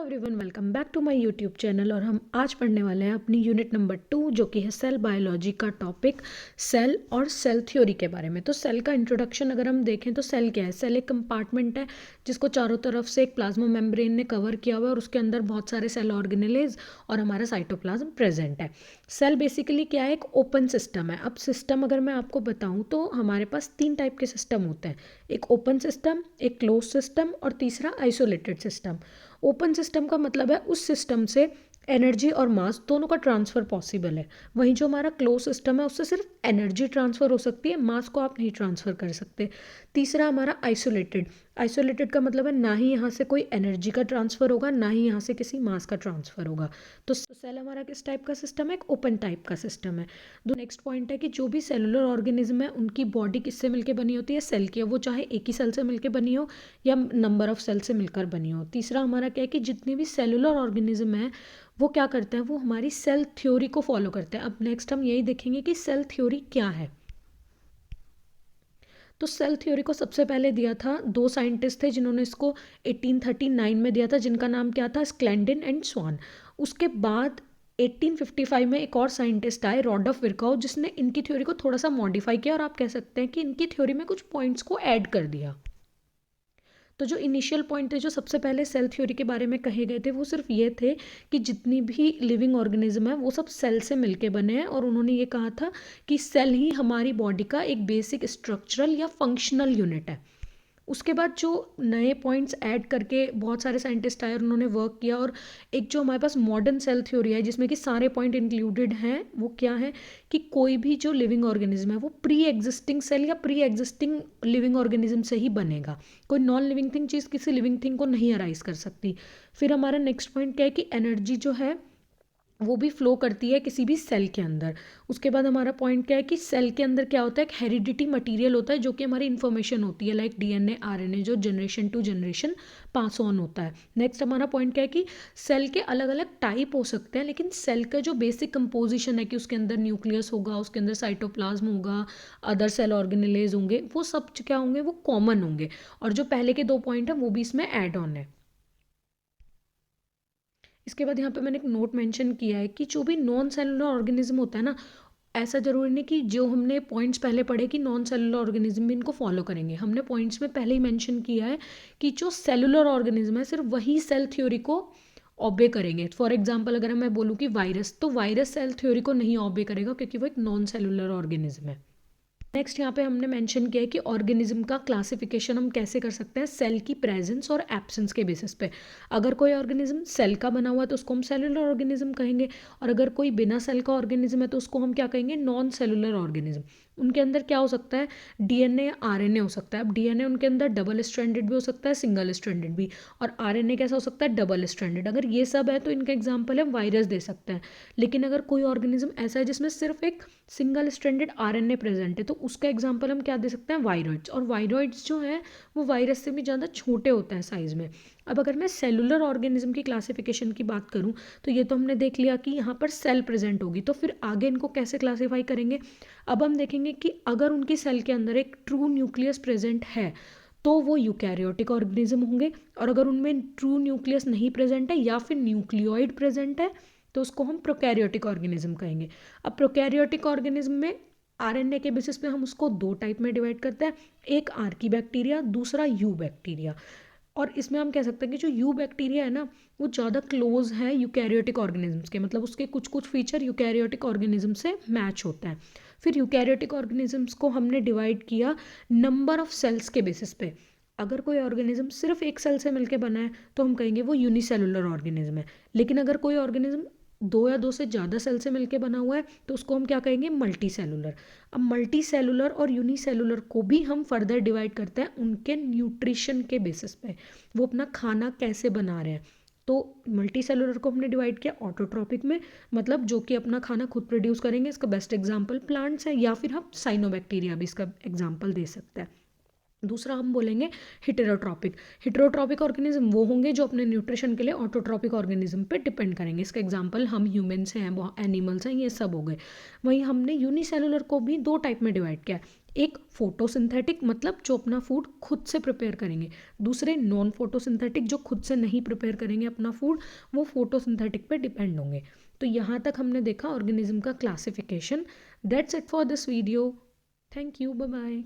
Hello everyone, welcome back to my YouTube channel. और हम आज पढ़ने वाले हैं अपनी यूनिट नंबर 2 जो कि है सेल बायोलॉजी का टॉपिक सेल और सेल थ्योरी के बारे में। तो सेल का इंट्रोडक्शन अगर हम देखें तो सेल क्या है। सेल एक कंपार्टमेंट है जिसको चारों तरफ से एक प्लाज्मा मेम्ब्रेन ने कवर किया हुआ है और उसके अंदर बहुत सारे सेल ऑर्गेनेलेज और हमारा साइटोप्लाज्म प्रेजेंट है। सेल बेसिकली क्या है, एक ओपन सिस्टम है। अब सिस्टम अगर मैं आपको बताऊँ तो हमारे पास 3 टाइप के सिस्टम होते हैं, एक ओपन सिस्टम, एक क्लोज सिस्टम और तीसरा आइसोलेटेड सिस्टम। ओपन सिस्टम का मतलब है उस सिस्टम से एनर्जी और मास दोनों का ट्रांसफ़र पॉसिबल है। वहीं जो हमारा क्लोज सिस्टम है उससे सिर्फ एनर्जी ट्रांसफ़र हो सकती है, मास को आप नहीं ट्रांसफ़र कर सकते। तीसरा हमारा आइसोलेटेड। आइसोलेटेड का मतलब है ना ही यहाँ से कोई एनर्जी का ट्रांसफ़र होगा, ना ही यहाँ से किसी मास का ट्रांसफ़र होगा। तो सेल हमारा किस टाइप का सिस्टम है, एक ओपन टाइप का सिस्टम है। दो नेक्स्ट पॉइंट है कि जो भी सेलुलर ऑर्गेनिज्म है उनकी बॉडी किससे मिलकर बनी होती है, सेल की। वो चाहे एक ही सेल से मिलकर बनी हो या नंबर ऑफ सेल से मिलकर बनी हो। तीसरा हमारा क्या है कि जितनी भी सेलुलर ऑर्गेनिज्म है वो क्या करते हैं, वो हमारी सेल थ्योरी को फॉलो करते हैं। अब नेक्स्ट हम यही देखेंगे कि सेल थ्योरी क्या है। तो सेल थ्योरी को सबसे पहले दिया था दो साइंटिस्ट थे जिन्होंने इसको 1839 में दिया था, जिनका नाम क्या था, स्क्लैंडिन एंड स्वान। उसके बाद 1855 में एक और साइंटिस्ट आए, रॉडॉल्फ विरकाउ, जिसने इनकी थ्योरी को थोड़ा सा मॉडिफाई किया और आप कह सकते हैं कि इनकी थ्योरी में कुछ पॉइंट्स को ऐड कर दिया। तो जो इनिशियल पॉइंट थे, जो सबसे पहले सेल थ्योरी के बारे में कहे गए थे, वो सिर्फ ये थे कि जितनी भी लिविंग ऑर्गेनिज्म है वो सब सेल से मिलके बने हैं। और उन्होंने ये कहा था कि सेल ही हमारी बॉडी का एक बेसिक स्ट्रक्चरल या फंक्शनल यूनिट है। उसके बाद जो नए पॉइंट्स ऐड करके बहुत सारे साइंटिस्ट आए और उन्होंने वर्क किया, और एक जो हमारे पास मॉडर्न सेल थ्योरी है जिसमें कि सारे पॉइंट इंक्लूडेड हैं, वो क्या है कि कोई भी जो लिविंग ऑर्गेनिज्म है वो प्री एग्जिस्टिंग सेल या प्री एग्जिस्टिंग लिविंग ऑर्गेनिज्म से ही बनेगा। कोई नॉन लिविंग थिंग चीज़ किसी लिविंग थिंग को नहीं अराइज कर सकती। फिर हमारा नेक्स्ट पॉइंट क्या है कि एनर्जी जो है वो भी फ्लो करती है किसी भी सेल के अंदर। उसके बाद हमारा पॉइंट क्या है कि सेल के अंदर क्या होता है, एक हेरिडिटी मटेरियल होता है जो कि हमारी इन्फॉर्मेशन होती है, लाइक डीएनए आरएनए, जो generation to generation pass on होता है। नेक्स्ट हमारा पॉइंट क्या है कि सेल के अलग अलग टाइप हो सकते हैं, लेकिन सेल का जो बेसिक कंपोजिशन है कि उसके अंदर न्यूक्लियस होगा, उसके अंदर साइटोप्लाज्म होगा, अदर सेल ऑर्गेनेलेज होंगे, वो सब क्या होंगे, वो कॉमन होंगे। और जो पहले के दो पॉइंट हैं वो भी इसमें ऐड ऑन है। इसके बाद यहाँ पे मैंने एक नोट मेंशन किया है कि जो भी नॉन सेलुलर ऑर्गेनिज्म होता है ना, ऐसा ज़रूरी नहीं कि जो हमने पॉइंट्स पहले पढ़े कि नॉन सेलुलर ऑर्गेनिज्म भी इनको फॉलो करेंगे। हमने पॉइंट्स में पहले ही मेंशन किया है कि जो सेलुलर ऑर्गेनिज्म है सिर्फ वही सेल थ्योरी को ऑबे करेंगे। फॉर एग्जांपल अगर मैं बोलूँ कि वायरस, तो वायरस सेल थ्योरी को नहीं ऑबे करेगा क्योंकि वो एक नॉन सेलुलर ऑर्गेनिज्म है। नेक्स्ट यहाँ पे हमने मेंशन किया है कि ऑर्गेनिज्म का क्लासिफिकेशन हम कैसे कर सकते हैं, सेल की प्रेजेंस और एब्सेंस के बेसिस पे। अगर कोई ऑर्गेनिज्म सेल का बना हुआ है तो उसको हम सेलुलर ऑर्गेनिज्म कहेंगे, और अगर कोई बिना सेल का ऑर्गेनिज्म है तो उसको हम क्या कहेंगे, नॉन सेलुलर ऑर्गेनिज्म। उनके अंदर क्या हो सकता है, डीएनए या आरएनए हो सकता है। अब डीएनए उनके अंदर डबल स्ट्रैंडेड भी हो सकता है, सिंगल स्ट्रैंडेड भी, और आरएनए कैसा हो सकता है, डबल स्ट्रैंडेड। अगर ये सब है तो इनका एग्जाम्पल हम वायरस दे सकते हैं। लेकिन अगर कोई ऑर्गेनिज्म ऐसा है जिसमें सिर्फ एक सिंगल स्ट्रैंडेड आरएनए प्रेजेंट है तो उसका एग्जांपल हम क्या दे सकते हैं, वायरॉइड्स। और वायरॉइड्स जो है वो वायरस से भी ज़्यादा छोटे होते हैं साइज़ में। अब अगर मैं सेलुलर ऑर्गेनिज्म की क्लासिफिकेशन की बात करूं तो ये तो हमने देख लिया कि यहाँ पर सेल प्रेजेंट होगी, तो फिर आगे इनको कैसे क्लासीफाई करेंगे। अब हम देखेंगे कि अगर उनकी सेल के अंदर एक ट्रू न्यूक्लियस प्रेजेंट है तो वो यूकैरियोटिक ऑर्गेनिज्म होंगे, और अगर उनमें ट्रू न्यूक्लियस नहीं प्रेजेंट है या फिर न्यूक्लियोइड प्रेजेंट है तो उसको हम प्रोकैरियोटिक ऑर्गेनिज्म कहेंगे। अब प्रोकैरियोटिक ऑर्गेनिज्म में आरएनए के बेसिस पे हम उसको दो टाइप में डिवाइड करते हैं, एक आर्की बैक्टीरिया, दूसरा यू बैक्टीरिया। और इसमें हम कह सकते हैं कि जो यू बैक्टीरिया है ना वो ज़्यादा क्लोज है यूकैरियोटिक ऑर्गेनिजम्स के, मतलब उसके कुछ कुछ फीचर यूकैरियोटिक ऑर्गेनिज्म से मैच होते हैं। फिर यूकैरियोटिक ऑर्गेनिजम्स को हमने डिवाइड किया नंबर ऑफ सेल्स के बेसिस पे। अगर कोई ऑर्गेनिज्म सिर्फ एक सेल से मिलकर बना है तो हम कहेंगे वो यूनिसेलुलर ऑर्गेनिज्म है। लेकिन अगर कोई ऑर्गेनिज्म दो या दो से ज़्यादा सेल से मिलकर बना हुआ है तो उसको हम क्या कहेंगे, मल्टी सेलुलर। अब मल्टी सेलुलर और यूनिसेलुलर को भी हम फर्दर डिवाइड करते हैं उनके न्यूट्रिशन के बेसिस पे, वो अपना खाना कैसे बना रहे हैं। तो मल्टी सेलुलर को हमने डिवाइड किया ऑटोट्रॉपिक में, मतलब जो कि अपना खाना खुद प्रोड्यूस करेंगे। इसका बेस्ट एग्जांपल प्लांट्स है, या फिर हम साइनोबैक्टीरिया भी इसका एग्जांपल दे सकते हैं। दूसरा हम बोलेंगे हिटेरोट्रॉपिक। हिटेरोट्रॉपिक ऑर्गेनिज्म वो होंगे जो अपने न्यूट्रिशन के लिए ऑटोट्रॉपिक ऑर्गेनिज्म पे डिपेंड करेंगे। इसका एग्जांपल हम ह्यूमन्स हैं, एनिमल्स हैं, ये सब हो गए। वहीं हमने यूनिसेलुलर को भी दो टाइप में डिवाइड किया है, एक फोटोसिंथेटिक मतलब जो अपना फूड खुद से प्रिपेयर करेंगे, दूसरे नॉन फोटोसिंथेटिक जो खुद से नहीं प्रिपेयर करेंगे अपना फूड, वो फोटोसिंथेटिक पे डिपेंड होंगे। तो यहाँ तक हमने देखा ऑर्गेनिज्म का classification. That's it for this video. Thank you, bye bye.